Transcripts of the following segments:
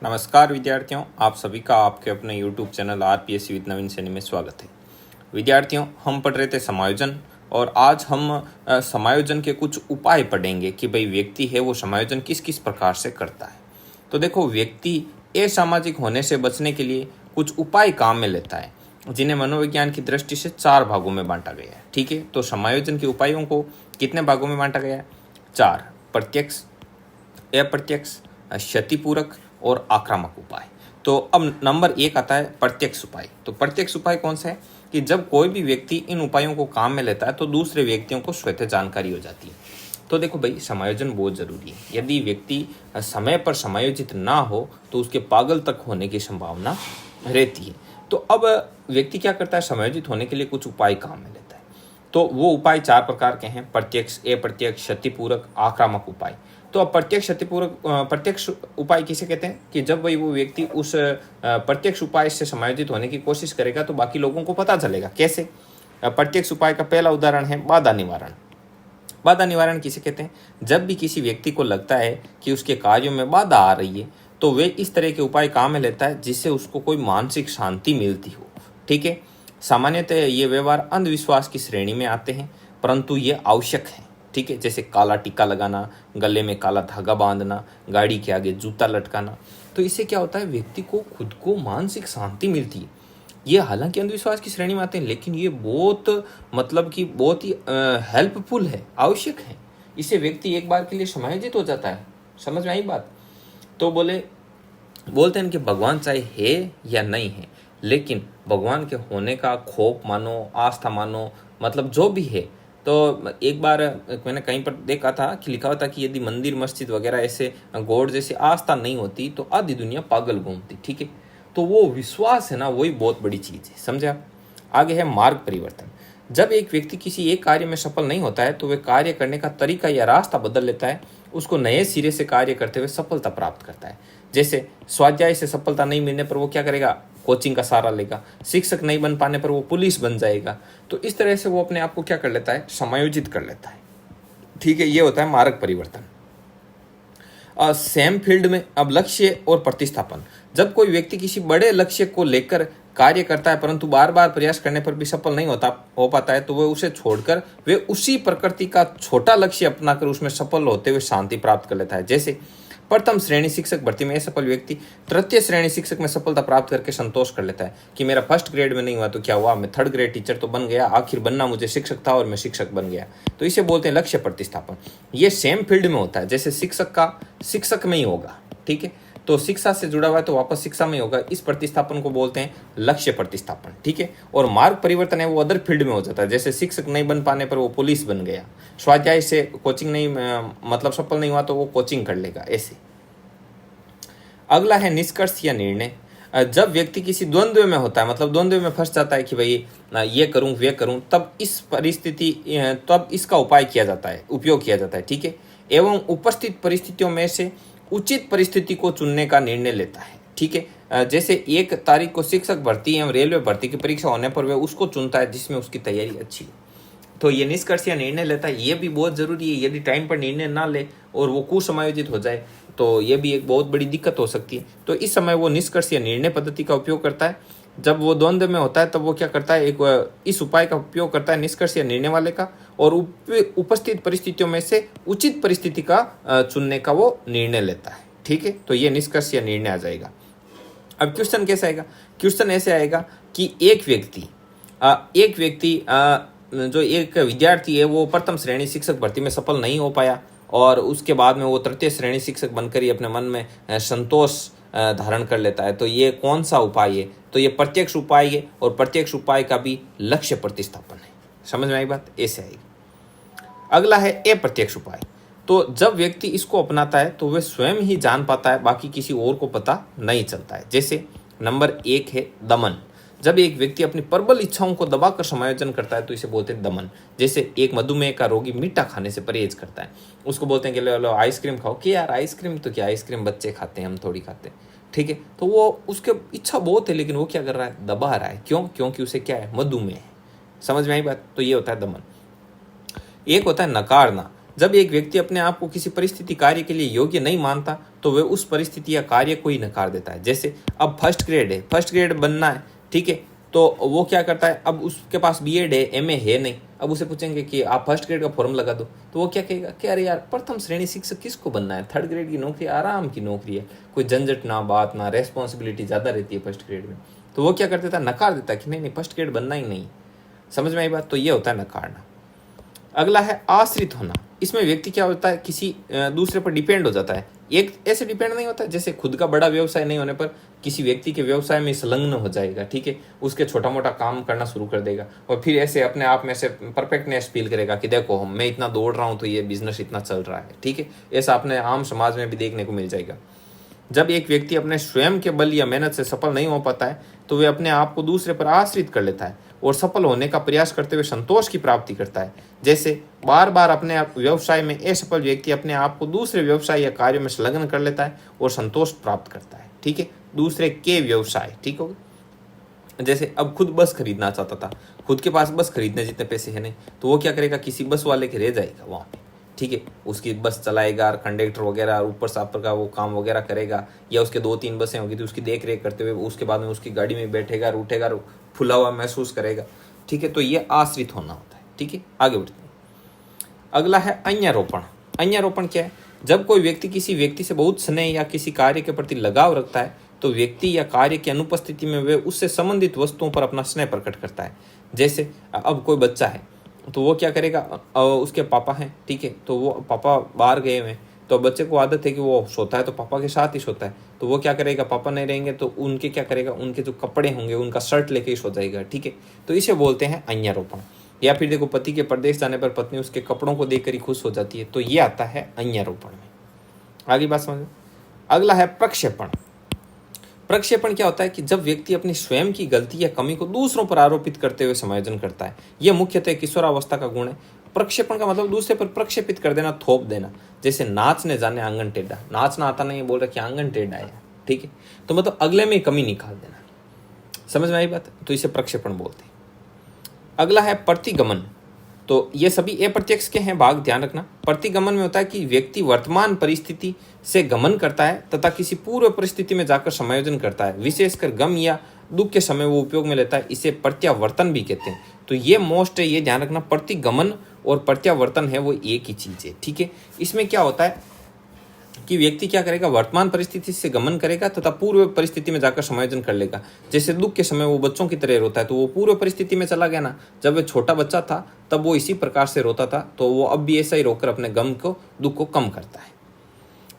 नमस्कार विद्यार्थियों, आप सभी का आपके अपने YouTube चैनल आरपीएससी विद नवीन सैनी में स्वागत है। विद्यार्थियों, हम पढ़ रहे थे समायोजन और आज हम समायोजन के कुछ उपाय पढ़ेंगे कि भाई व्यक्ति है वो समायोजन किस किस प्रकार से करता है। तो देखो, व्यक्ति असामाजिक होने से बचने के लिए कुछ उपाय काम में लेता है जिन्हें मनोविज्ञान की दृष्टि से 4 भागों में बांटा गया है। ठीक है, तो समायोजन के उपायों को कितने भागों में बांटा गया है? 4। प्रत्यक्ष, अप्रत्यक्ष, क्षतिपूरक और आक्रामक उपाय। तो अब नंबर 1 आता है प्रत्यक्ष उपाय। तो प्रत्यक्ष उपाय कौन सा है कि जब कोई भी व्यक्ति इन उपायों को काम में लेता है तो दूसरे व्यक्तियों को स्वतः जानकारी हो जाती है। तो देखो भाई, समायोजन बहुत जरूरी है। यदि व्यक्ति समय पर समायोजित ना हो तो उसके पागल तक होने की संभावना रहती है। तो अब व्यक्ति क्या करता है? समायोजित होने के लिए कुछ उपाय काम में लेता है। तो वो उपाय 4 प्रकार के हैं: प्रत्यक्ष, अप्रत्यक्ष, क्षतिपूरक, आक्रामक उपाय। तो अब प्रत्यक्ष उपाय किसे कहते हैं कि जब वही वो व्यक्ति उस प्रत्यक्ष उपाय से समायोजित होने की कोशिश करेगा तो बाकी लोगों को पता चलेगा। कैसे? प्रत्यक्ष उपाय का पहला उदाहरण है बाधा निवारण। बाधा निवारण किसे कहते हैं? जब भी किसी व्यक्ति को लगता है कि उसके कार्यों में बाधा आ रही है तो वे इस तरह के उपाय काम में लेता है जिससे उसको कोई मानसिक शांति मिलती हो। ठीक है, सामान्यतः ये व्यवहार अंधविश्वास की श्रेणी में आते हैं, परंतु ये आवश्यक है। ठीक है, जैसे काला टीका लगाना, गले में काला धागा बांधना, गाड़ी के आगे जूता लटकाना। तो इससे क्या होता है? व्यक्ति को खुद को मानसिक शांति मिलती है। ये हालांकि अंधविश्वास की श्रेणी में आते हैं, लेकिन ये बहुत बहुत ही हेल्पफुल है, आवश्यक है। इससे व्यक्ति एक बार के लिए समायोजित हो जाता है। समझ में आई बात? तो बोलते हैं कि भगवान चाहे है या नहीं है, लेकिन भगवान के होने का खौफ मानो, आस्था मानो, मतलब जो भी है। तो एक बार मैंने कहीं पर देखा था कि लिखा हुआ था कि यदि मंदिर मस्जिद वगैरह ऐसे गॉड जैसी आस्था नहीं होती तो आधी दुनिया पागल घूमती। ठीक है, तो वो विश्वास है ना, वही बहुत बड़ी चीज़ है। समझे आप? आगे है मार्ग परिवर्तन। जब एक व्यक्ति किसी एक कार्य में सफल नहीं होता है तो वह कार्य करने का तरीका या रास्ता बदल लेता है, उसको नए सिरे से कार्य करते हुए सफलता प्राप्त करता है। जैसे स्वाध्याय से सफलता नहीं मिलने पर वो क्या करेगा? कोचिंग का सहारा लेगा। शिक्षक नहीं बन पाने पर वो पुलिस बन जाएगा। तो इस तरह से वो अपने आप को क्या कर लेता है? समायोजित कर लेता है। ठीक है, ये होता है मार्ग परिवर्तन। सेम फील्ड में अब लक्ष्य और प्रतिस्थापन। जब कोई व्यक्ति किसी बड़े लक्ष्य को लेकर कार्य करता है परंतु बार बार प्रयास करने पर भी सफल नहीं हो पाता है तो वह उसे छोड़कर वे उसी प्रकृति का छोटा लक्ष्य अपनाकर उसमें सफल होते हुए शांति प्राप्त कर लेता है। जैसे प्रथम श्रेणी शिक्षक भर्ती में असफल व्यक्ति तृतीय श्रेणी शिक्षक में सफलता प्राप्त करके संतोष कर लेता है कि मेरा फर्स्ट ग्रेड में नहीं हुआ तो क्या हुआ, मैं थर्ड ग्रेड टीचर तो बन गया, आखिर बनना मुझे शिक्षक था और मैं शिक्षक बन गया। तो इसे बोलते हैं लक्ष्य प्रतिस्थापन। ये सेम फील्ड में होता है, जैसे शिक्षक का शिक्षक में ही होगा। ठीक है, तो शिक्षा से जुड़ा हुआ है तो वापस शिक्षा में होगा। इस प्रतिस्थापन को बोलते हैं लक्ष्य प्रतिस्थापन। ठीक है, और मार्ग परिवर्तन है वो अदर फील्ड में हो जाता है, जैसे शिक्षक नहीं बन पाने पर वो पुलिस बन गया, स्वाध्याय से कोचिंग नहीं मतलब सफल नहीं हुआ तो वो कोचिंग कर लेगा। ऐसे अगला है निष्कर्ष या निर्णय। जब व्यक्ति किसी द्वंद्व में होता है, मतलब द्वंद्व में फंस जाता है कि भाई ये करूं वे करूं, तब इसका उपाय किया जाता है, उपयोग किया जाता है। ठीक है, एवं उपस्थित परिस्थितियों में से उचित परिस्थिति को चुनने का निर्णय लेता है। ठीक है, जैसे 1 तारीख को शिक्षक भर्ती एवं रेलवे भर्ती की परीक्षा होने पर वह उसको चुनता है जिसमें उसकी तैयारी अच्छी हो। तो ये निष्कर्ष या निर्णय लेता है, ये भी बहुत जरूरी है। यदि टाइम पर निर्णय ना ले और वो कुसमायोजित हो जाए तो ये भी एक बहुत बड़ी दिक्कत हो सकती है। तो इस समय वो निष्कर्ष या निर्णय पद्धति का उपयोग करता है। जब वो द्वंद्व में होता है तब वो क्या करता है? इस उपाय का उपयोग करता है, निष्कर्ष या निर्णय वाले का, और उपस्थित परिस्थितियों में से उचित परिस्थिति का चुनने का वो निर्णय लेता है। ठीक है, तो ये निष्कर्ष या निर्णय आ जाएगा। अब क्वेश्चन कैसे आएगा? क्वेश्चन ऐसे आएगा कि एक व्यक्ति जो एक विद्यार्थी है वो प्रथम श्रेणी शिक्षक भर्ती में सफल नहीं हो पाया और उसके बाद में वो तृतीय श्रेणी शिक्षक बनकर ही अपने मन में संतोष धारण कर लेता है। तो ये कौन सा उपाय है? तो ये प्रत्यक्ष उपाय है, और प्रत्यक्ष उपाय का भी लक्ष्य प्रतिस्थापन है। समझ में आई बात? ऐसे आएगी। अगला है अप्रत्यक्ष उपाय। तो जब व्यक्ति इसको अपनाता है तो वह स्वयं ही जान पाता है, बाकी किसी और को पता नहीं चलता है। जैसे नंबर 1 है दमन। जब एक व्यक्ति अपनी प्रबल इच्छाओं को दबाकर समायोजन करता है तो इसे बोलते हैं दमन। जैसे एक मधुमेह का रोगी मीठा खाने से परहेज करता है, उसको बोलते हैं कि लो आइसक्रीम खाओ, कि यार आइसक्रीम तो क्या, आइसक्रीम बच्चे खाते हैं, हम थोड़ी खाते हैं। ठीक है, तो वो उसके इच्छा बहुत है लेकिन वो क्या कर रहा है? दबा रहा है। क्यों? क्योंकि उसे क्या है? मधुमेह है। समझ में आई बात? तो ये होता है दमन। एक होता है नकारना। जब एक व्यक्ति अपने आप को किसी परिस्थिति कार्य के लिए योग्य नहीं मानता तो वह उस परिस्थिति या कार्य को ही नकार देता है। जैसे अब फर्स्ट ग्रेड है, फर्स्ट ग्रेड बनना है, ठीक है, तो वो क्या करता है, अब उसके पास बीएड है, एमए है नहीं, अब उसे पूछेंगे कि आप फर्स्ट ग्रेड का फॉर्म लगा दो, तो वो क्या कहेगा कि अरे यार प्रथम श्रेणी शिक्षक किसको बनना है, थर्ड ग्रेड की नौकरी आराम की नौकरी है, कोई झंझट ना, बात ना, रेस्पॉन्सिबिलिटी ज़्यादा रहती है फर्स्ट ग्रेड में। तो वो क्या कर देता है, नकार देता है कि नहीं नहीं फर्स्ट ग्रेड बनना ही नहीं। समझ में आई बात? तो ये होता है नकारना। अगला है आश्रित होना। इसमें व्यक्ति क्या होता है, किसी दूसरे पर डिपेंड हो जाता है। एक ऐसे डिपेंड नहीं होता जैसे खुद का बड़ा व्यवसाय नहीं होने पर किसी व्यक्ति के व्यवसाय में संलग्न हो जाएगा, ठीक है, उसके छोटा मोटा काम करना शुरू कर देगा और फिर ऐसे अपने आप में से परफेक्टनेस फील करेगा कि देखो मैं इतना दौड़ रहा हूँ तो ये बिजनेस इतना चल रहा है, ठीक है। ऐसा अपने आम समाज में भी देखने को मिल जाएगा। जब एक व्यक्ति अपने स्वयं के बल या मेहनत से सफल नहीं हो पाता है तो वह अपने आप को दूसरे पर आश्रित कर लेता है और सफल होने का प्रयास करते हुए संतोष की प्राप्ति करता है। जैसे बार बार अपने व्यवसाय में असफल व्यक्ति अपने आप को दूसरे व्यवसाय या कार्यों में संलग्न कर लेता है और संतोष प्राप्त करता है, ठीक है, दूसरे के व्यवसाय, ठीक हो। जैसे अब खुद बस खरीदना चाहता था, खुद के पास बस खरीदने जितने पैसे हैं नहीं, तो वो क्या करेगा, किसी बस वाले के रह जाएगा वहाँ पे, ठीक है, उसकी बस चलाएगा, कंडक्टर वगैरह ऊपर सापर का वो काम वगैरह करेगा, या उसके 2-3 बसें होगी तो उसकी देख रेख करते हुए उसके बाद में उसकी गाड़ी में बैठेगा, उठेगा, फुला हुआ महसूस करेगा, ठीक है। तो ये आश्रित होना होता है, ठीक है। आगे बढ़ते हैं। अगला है अन्यारोपण। अन्यारोपण क्या है, जब कोई व्यक्ति किसी व्यक्ति से बहुत स्नेह या किसी कार्य के प्रति लगाव रखता है तो व्यक्ति या कार्य की अनुपस्थिति में वे उससे संबंधित वस्तुओं पर अपना स्नेह प्रकट करता है। जैसे अब कोई बच्चा है तो वो क्या करेगा, उसके पापा हैं, ठीक है, तो वो पापा बाहर गए हुए, तो बच्चे को आदत है कि वो सोता है तो पापा के साथ ही सोता है, तो वो क्या करेगा, पापा नहीं रहेंगे तो उनके क्या करेगा, उनके जो कपड़े होंगे उनका शर्ट लेके ही सो जाएगा, ठीक है। तो इसे बोलते हैं अन्यारोपण। या फिर देखो पति के परदेश जाने पर पत्नी उसके कपड़ों को देखकर ही खुश हो जाती है, तो ये आता है अन्यारोपण में। आगे बात समझ। अगला है प्रक्षेपण। प्रक्षेपण क्या होता है कि जब व्यक्ति अपनी स्वयं की गलती या कमी को दूसरों पर आरोपित करते हुए समायोजन करता है। यह मुख्यतः किशोरावस्था का गुण है। प्रक्षेपण का मतलब दूसरे पर प्रक्षेपित कर देना, थोप देना। जैसे नाचने जाने आंगन टेढ़ा, नाचना आता नहीं बोल रहा कि आंगन टेढ़ा है, ठीक है, तो मतलब अगले में कमी निकाल देना। समझ में आई बात? तो इसे प्रक्षेपण बोलते हैं। अगला है प्रतिगमन। तो ये सभी अप्रत्यक्ष के हैं भाग, ध्यान रखना। प्रतिगमन में होता है कि व्यक्ति वर्तमान परिस्थिति से गमन करता है तथा किसी पूर्व परिस्थिति में जाकर समायोजन करता है, विशेषकर गम या दुख के समय वो उपयोग में लेता है। इसे प्रत्यावर्तन भी कहते हैं। तो ये मोस्ट है, ये ध्यान रखना, प्रतिगमन और प्रत्यावर्तन है वो एक ही चीज है, ठीक है। इसमें क्या होता है कि व्यक्ति क्या करेगा, वर्तमान परिस्थिति से गमन करेगा तथा पूर्व परिस्थिति में जाकर समायोजन कर लेगा। जैसे दुख के समय वो बच्चों की तरह रोता है तो वो पूर्व परिस्थिति में चला गया ना, जब वो छोटा बच्चा था तब वो इसी प्रकार से रोता था, तो वो अब भी ऐसा ही रोकर अपने गम को, दुख को कम करता है।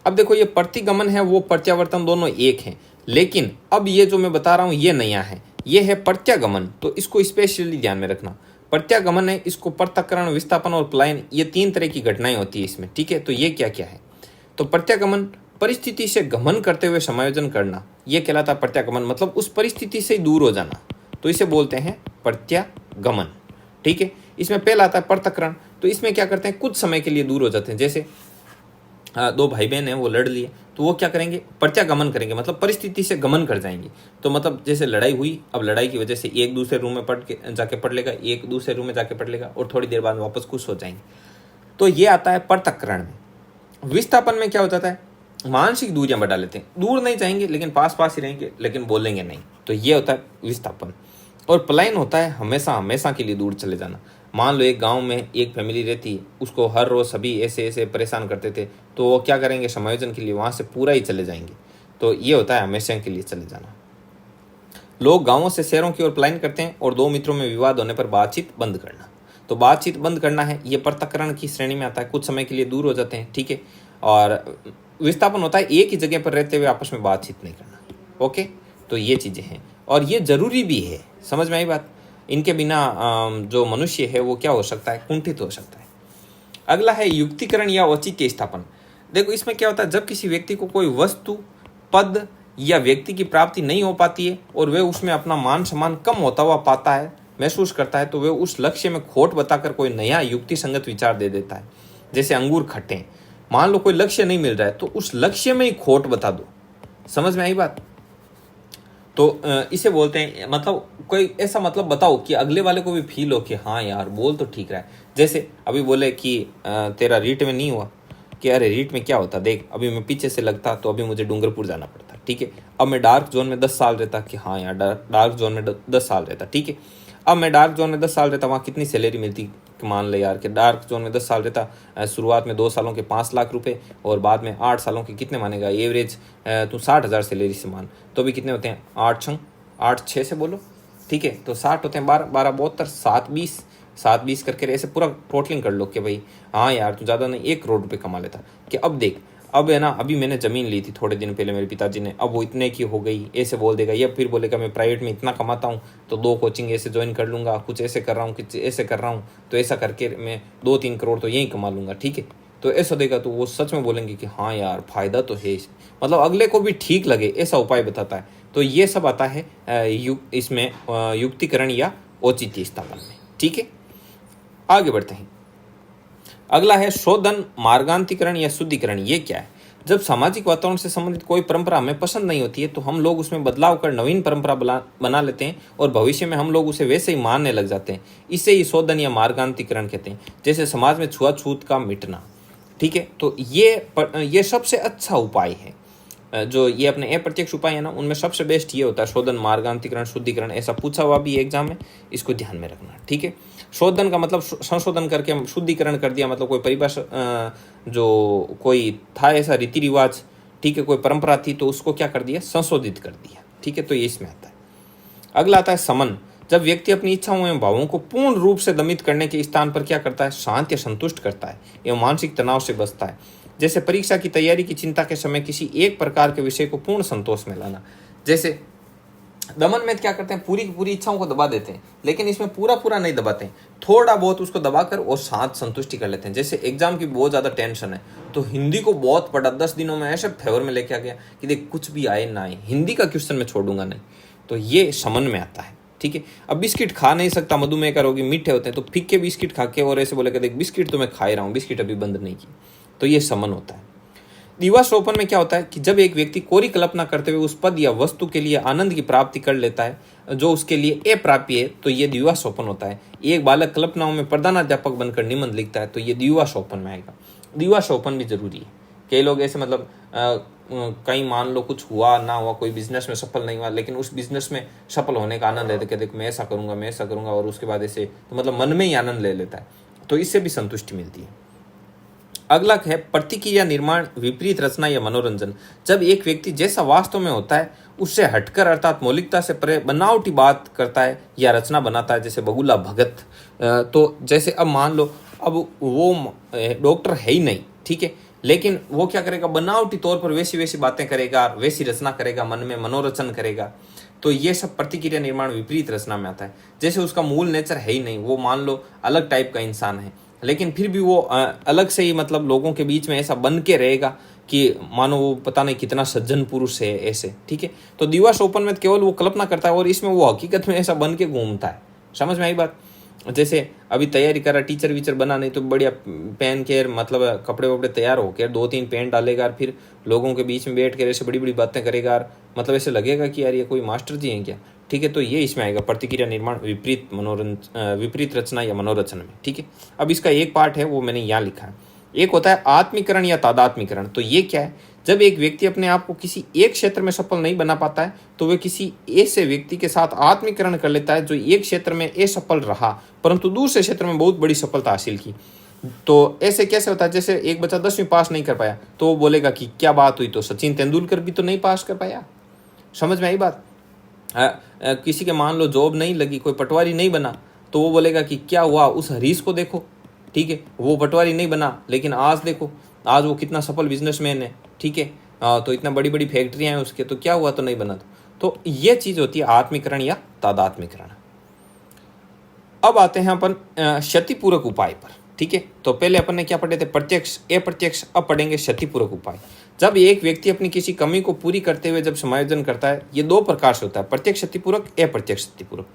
अब देखो ये प्रतिगमन है वो प्रत्यावर्तन दोनों एक हैं, लेकिन अब ये जो मैं बता रहा हूँ ये नया है, ये है प्रत्यागमन। तो इसको स्पेशली ध्यान में रखना। प्रत्यागमन है, इसको पृथक्करण, विस्थापन और पलायन, ये 3 तरह की घटनाएं होती है इसमें, ठीक है। तो ये क्या क्या है, तो प्रत्यागमन परिस्थिति से गमन करते हुए समायोजन करना, यह कहलाता है प्रत्यागमन, मतलब उस परिस्थिति से दूर हो जाना, तो इसे बोलते हैं प्रत्यागमन, ठीक है। इसमें पहला आता है पृथक्करण। तो इसमें क्या करते हैं, कुछ समय के लिए दूर हो जाते हैं। जैसे 2 भाई बहन हैं, वो लड़ लिए, तो वो क्या करेंगे, प्रत्यागमन करेंगे, मतलब परिस्थिति से गमन कर जाएंगे। तो मतलब जैसे लड़ाई हुई, अब लड़ाई की वजह से एक दूसरे रूम में जाके पढ़ लेगा, एक दूसरे रूम में जाके पढ़ लेगा और थोड़ी देर बाद वापस खुश हो जाएंगे। तो ये आता है पृथक्करण में। विस्थापन में क्या हो जाता है, मानसिक दूरियां बढ़ा लेते हैं, दूर नहीं जाएंगे लेकिन पास पास ही रहेंगे लेकिन बोलेंगे नहीं, तो ये होता है विस्थापन। और पलायन होता है हमेशा हमेशा के लिए दूर चले जाना। मान लो एक गांव में एक फैमिली रहती है, उसको हर रोज सभी ऐसे ऐसे परेशान करते थे, तो वो क्या करेंगे, समायोजन के लिए वहां से पूरा ही चले जाएंगे। तो ये होता है हमेशा के लिए चले जाना। लोग गाँवों से शहरों की ओर पलायन करते हैं। और 2 मित्रों में विवाद होने पर बातचीत बंद करना, तो बातचीत बंद करना है, ये पृथक्करण की श्रेणी में आता है। कुछ समय के लिए दूर हो जाते हैं, ठीक है। और विस्थापन होता है एक ही जगह पर रहते हुए आपस में बातचीत नहीं करना, ओके। तो ये चीज़ें हैं और ये जरूरी भी है, समझ में आई बात। इनके बिना जो मनुष्य है वो क्या हो सकता है, कुंठित हो सकता है। अगला है युक्तिकरण या औचित्य स्थापन। देखो इसमें क्या होता है, जब किसी व्यक्ति को कोई वस्तु, पद या व्यक्ति की प्राप्ति नहीं हो पाती है और वह उसमें अपना मान सम्मान कम होता हुआ पाता है, महसूस करता है, तो वह उस लक्ष्य में खोट बताकर कोई नया युक्ति संगत विचार दे देता है। जैसे अंगूर खट्टे, मान लो कोई लक्ष्य नहीं मिल रहा है तो उस लक्ष्य में ही खोट बता दो। समझ में आई बात। तो इसे बोलते हैं, मतलब कोई ऐसा मतलब बताओ कि अगले वाले को भी फील हो कि हाँ यार बोल तो ठीक रहा है। जैसे अभी बोले कि तेरा रीट में नहीं हुआ, कि अरे रीट में क्या होता, देख अभी मैं पीछे से लगता तो अभी मुझे डूंगरपुर जाना पड़ता, ठीक है। अब मैं डार्क जोन में 10 साल रहता, कि हाँ यार डार्क जोन में 10 साल रहता, ठीक है। अब मैं डार्क जोन में 10 साल रहता, वहाँ कितनी सैलरी मिलती, कि मान ले यार कि डार्क जोन में 10 साल रहता, शुरुआत में 2 सालों के 5 लाख रुपए और बाद में 8 सालों के कितने मानेगा, एवरेज तू 60,000 सैलरी से मान, तो भी कितने होते हैं, 8 6 से बोलो, ठीक है। तो 60 होते हैं, 12 12 72, 7 20 करके ऐसे पूरा टोटलिंग कर लो कि भाई हाँ यार तू ज़्यादा नहीं 1 करोड़ रुपए कमा लेता। कि अब देख, अब है ना, अभी मैंने ज़मीन ली थी थोड़े दिन पहले मेरे पिताजी ने, अब वो इतने की हो गई, ऐसे बोल देगा, या फिर बोलेगा मैं प्राइवेट में इतना कमाता हूँ तो 2 कोचिंग ऐसे ज्वाइन कर लूँगा, कुछ ऐसे कर रहा हूँ, कुछ ऐसे कर रहा हूँ, तो ऐसा करके मैं 2-3 करोड़ तो यहीं कमा लूँगा, ठीक है। तो ऐसा देगा तो वो सच में बोलेंगे कि हाँ यार फ़ायदा तो है, मतलब अगले को भी ठीक लगे ऐसा उपाय बताता है। तो ये सब आता है इसमें युक्तिकरण या औचित्य स्थापन में, ठीक है। आगे बढ़ते हैं। अगला है शोधन, मार्गांतिकरण या शुद्धिकरण। ये क्या है? जब सामाजिक वातावरण से संबंधित कोई परंपरा हमें पसंद नहीं होती है तो हम लोग उसमें बदलाव कर नवीन परंपरा बना लेते हैं और भविष्य में हम लोग उसे वैसे ही मानने लग जाते हैं। इसे ही शोधन या मार्गांतिकरण कहते हैं। जैसे समाज में छुआछूत का मिटना, ठीक है। तो ये सबसे अच्छा उपाय है। जो ये अपने अप्रत्यक्ष उपाय है ना, उनमें सबसे बेस्ट ये होता है शोधन, मार्गांतिकरण, शुद्धिकरण। ऐसा पूछा हुआ भी एग्जाम में, इसको ध्यान में रखना, ठीक है। शोधन का मतलब संशोधन करके हम शुद्धिकरण कर दिया, मतलब कोई परिभाषा जो कोई था ऐसा रीति रिवाज, ठीक है, कोई परंपरा थी तो उसको क्या कर दिया, संशोधित कर दिया, ठीक है। तो ये इसमें आता है। अगला आता है समन। जब व्यक्ति अपनी इच्छाओं एवं भावों को पूर्ण रूप से दमित करने के स्थान पर क्या करता है, शांत या संतुष्ट करता है एवं मानसिक तनाव से बचता है। जैसे परीक्षा की तैयारी की चिंता के समय किसी एक प्रकार के विषय को पूर्ण संतोष में लाना। जैसे दमन में क्या करते हैं, पूरी की पूरी इच्छाओं को दबा देते हैं, लेकिन इसमें पूरा नहीं दबाते हैं, थोड़ा बहुत उसको दबाकर और शांत संतुष्टि कर लेते हैं। जैसे एग्जाम की बहुत ज़्यादा टेंशन है तो हिंदी को बहुत पढ़ा, 10 दिनों में ऐसे फेवर में लेके आ गया कि देख कुछ भी आए ना आए हिंदी का क्वेश्चन मैं छोड़ूंगा नहीं। तो ये समन में आता है, ठीक है। अब बिस्किट खा नहीं सकता, मधुमेह का रोगी, मीठे होते हैं, तो फीके बिस्किट खा के और ऐसे बोलेगा देख बिस्किट तो मैं खा ही रहा हूँ, बिस्किट अभी बंद नहीं की, तो ये समन होता है। दिवास्वप्न में क्या होता है कि जब एक व्यक्ति कोरी कल्पना करते हुए उस पद या वस्तु के लिए आनंद की प्राप्ति कर लेता है जो उसके लिए अप्राप्य है, तो ये दिवास्वप्न होता है। एक बालक कल्पनाओं में प्रधानाध्यापक बनकर निबंध लिखता है तो ये दिवास्वप्न में आएगा। दिवास्वप्न भी जरूरी है। कई लोग ऐसे मतलब कहीं मान लो कुछ हुआ ना हुआ, कोई बिजनेस में सफल नहीं हुआ, लेकिन उस बिजनेस में सफल होने का आनंद लेते, देख मैं ऐसा करूंगा और उसके बाद ऐसे, तो मतलब मन में ही आनंद ले लेता है, तो इससे भी संतुष्टि मिलती है। अगला है प्रतिक्रिया निर्माण, विपरीत रचना या मनोरंजन। जब एक व्यक्ति जैसा वास्तव में होता है उससे हटकर अर्थात मौलिकता से परे बनावटी बात करता है या रचना बनाता है, जैसे बगुला भगत। तो जैसे अब मान लो अब वो डॉक्टर है ही नहीं, ठीक है, लेकिन वो क्या करेगा, बनावटी तौर पर वैसी बातें करेगा, वैसी रचना करेगा, मन में मनोरंजन करेगा। तो ये सब प्रतिक्रिया निर्माण विपरीत रचना में आता है। जैसे उसका मूल नेचर है ही नहीं, वो मान लो अलग टाइप का इंसान है, लेकिन फिर भी वो अलग से ही मतलब लोगों के बीच में ऐसा बन के रहेगा कि मानो वो पता नहीं कितना सज्जन पुरुष है ऐसे, ठीक है। तो दिवास्वप्न में केवल वो कल्पना करता है और इसमें वो हकीकत में ऐसा बन के घूमता है। समझ में आई बात? जैसे अभी तैयारी कर रहा, टीचर वीचर बना, नहीं तो बढ़िया पहन के मतलब कपड़े वपड़े तैयार होकर 2-3 पेंट डालेगा और फिर लोगों के बीच में बैठ कर ऐसे बड़ी बातें करेगा, मतलब ऐसे लगेगा कि यार ये कोई मास्टर जी हैं क्या, ठीक है। तो ये इसमें आएगा प्रतिक्रिया निर्माण, विपरीत रचना या मनोरचना में, ठीक है। अब इसका एक पार्ट है वो मैंने यहाँ लिखा है। एक होता है आत्मीकरण या तादात्मीकरण। तो ये क्या है, जब एक व्यक्ति अपने आप को किसी एक क्षेत्र में सफल नहीं बना पाता है तो वह किसी ऐसे व्यक्ति के साथ आत्मीकरण कर लेता है जो एक क्षेत्र में असफल रहा परंतु दूसरे क्षेत्र में बहुत बड़ी सफलता हासिल की। तो ऐसे कैसे होता है, जैसे एक बच्चा 10वीं पास नहीं कर पाया तो वो बोलेगा कि क्या बात हुई, तो सचिन तेंदुलकर भी तो नहीं पास कर पाया। समझ में आई बात? किसी के मान लो जॉब नहीं लगी, कोई पटवारी नहीं बना, तो वो बोलेगा कि क्या हुआ, उस हरीश को देखो, ठीक है, वो पटवारी नहीं बना लेकिन आज देखो, आज वो कितना सफल बिजनेसमैन है, ठीक है। तो इतना बड़ी फैक्ट्रियां हैं उसके, तो क्या हुआ, तो नहीं बना। तो ये चीज होती है आत्मीकरण या तादात्मीकरण। अब आते हैं अपन क्षतिपूरक उपाय पर, ठीक है। तो पहले अपन ने क्या पढ़े थे, प्रत्यक्ष अप्रत्यक्ष, अब पढ़ेंगे क्षतिपूरक उपाय। जब एक व्यक्ति अपनी किसी कमी को पूरी करते हुए जब समायोजन करता है, ये 2 प्रकार से होता है, प्रत्यक्ष क्षतिपूरक, अप्रत्यक्ष क्षतिपूरक।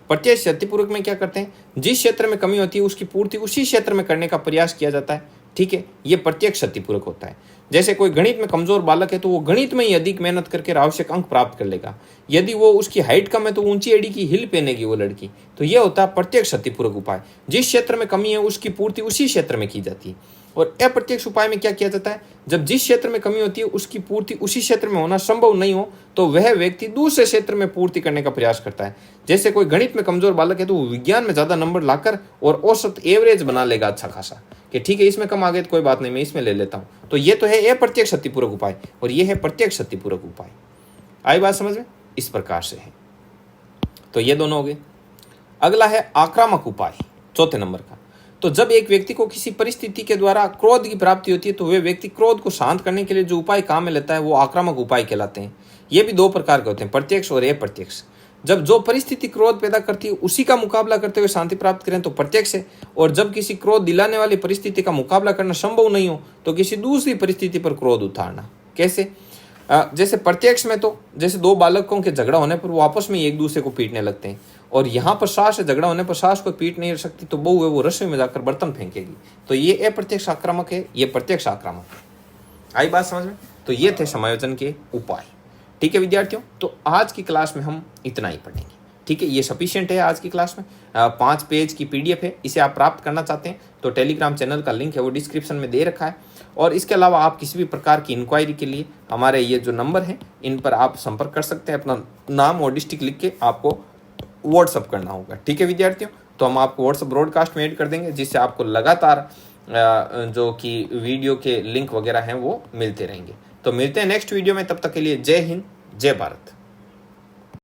प्रत्यक्ष क्षतिपूरक में क्या करते हैं, जिस क्षेत्र में कमी होती है उसकी पूर्ति उसी क्षेत्र में करने का प्रयास किया जाता है, ठीक है, ये प्रत्यक्ष क्षतिपूरक होता है। जैसे कोई गणित में कमजोर बालक है तो वो गणित में ही अधिक मेहनत करके आवश्यक अंक प्राप्त कर लेगा। यदि वो उसकी हाइट कम है तो ऊंची एड़ी की हिल पहनेगी वो लड़की। तो ये होता है प्रत्यक्ष क्षतिपूरक उपाय। जिस क्षेत्र में कमी है उसकी पूर्ति उसी क्षेत्र में की जाती है। और अप्रत्यक्ष उपाय में क्या किया जाता है, जब जिस क्षेत्र में कमी होती है उसकी पूर्ति उसी क्षेत्र में होना संभव नहीं हो तो वह व्यक्ति दूसरे क्षेत्र में पूर्ति करने का प्रयास करता है। जैसे कोई गणित में कमजोर बालक है तो वो विज्ञान में ज्यादा नंबर लाकर और औसत एवरेज बना लेगा अच्छा खासा, कि ठीक है इसमें कम आ गए तो कोई बात नहीं, मैं इसमें ले लेता हूं। तो ये तो है अप्रत्यक्ष क्षतिपूरक उपाय और ये है प्रत्यक्ष क्षतिपूरक उपाय। आई बात समझ में? इस प्रकार से है। तो ये दोनों हो गए। अगला है आक्रामक उपाय, चौथे नंबर का। तो जब एक व्यक्ति को किसी परिस्थिति के द्वारा क्रोध की प्राप्ति होती है तो वह व्यक्ति क्रोध को शांत करने के लिए जो उपाय काम में लेता है वो आक्रामक उपाय कहलाते हैं। ये भी दो प्रकार के होते हैं, प्रत्यक्ष और अप्रत्यक्ष। जब जो परिस्थिति क्रोध पैदा करती है उसी का मुकाबला करते हुए शांति प्राप्त करें तो प्रत्यक्ष है, और जब किसी क्रोध दिलाने वाली परिस्थिति का मुकाबला करना संभव नहीं हो तो किसी दूसरी परिस्थिति पर क्रोध उतारना। कैसे? जैसे प्रत्यक्ष में तो जैसे दो बालकों के झगड़ा होने पर वो आपस में एक दूसरे को पीटने लगते हैं, और यहाँ पर सास से झगड़ा होने पर सास को पीट नहीं सकती तो बहू है वो रसोई में जाकर बर्तन फेंकेगी। तो ये अप्रत्यक्ष आक्रामक है, ये प्रत्यक्ष आक्रामक है। आई बात समझ में? तो ये थे समायोजन के उपाय। ठीक है विद्यार्थियों, तो आज की क्लास में हम इतना ही पढ़ेंगे। ठीक है, ये सफिशिएंट है आज की क्लास में। 5 पेज की PDF है, इसे आप प्राप्त करना चाहते हैं तो टेलीग्राम चैनल का लिंक है वो डिस्क्रिप्शन में दे रखा है। और इसके अलावा आप किसी भी प्रकार की इंक्वायरी के लिए हमारे ये जो नंबर हैं इन पर आप संपर्क कर सकते हैं। अपना नाम और डिस्ट्रिक्ट लिख के आपको व्हाट्सअप करना होगा। ठीक है विद्यार्थियों, तो हम आपको व्हाट्सअप ब्रॉडकास्ट में ऐड कर देंगे जिससे आपको लगातार जो कि वीडियो के लिंक वगैरह हैं वो मिलते रहेंगे। तो मिलते हैं नेक्स्ट वीडियो में, तब तक के लिए जय हिंद, जय भारत।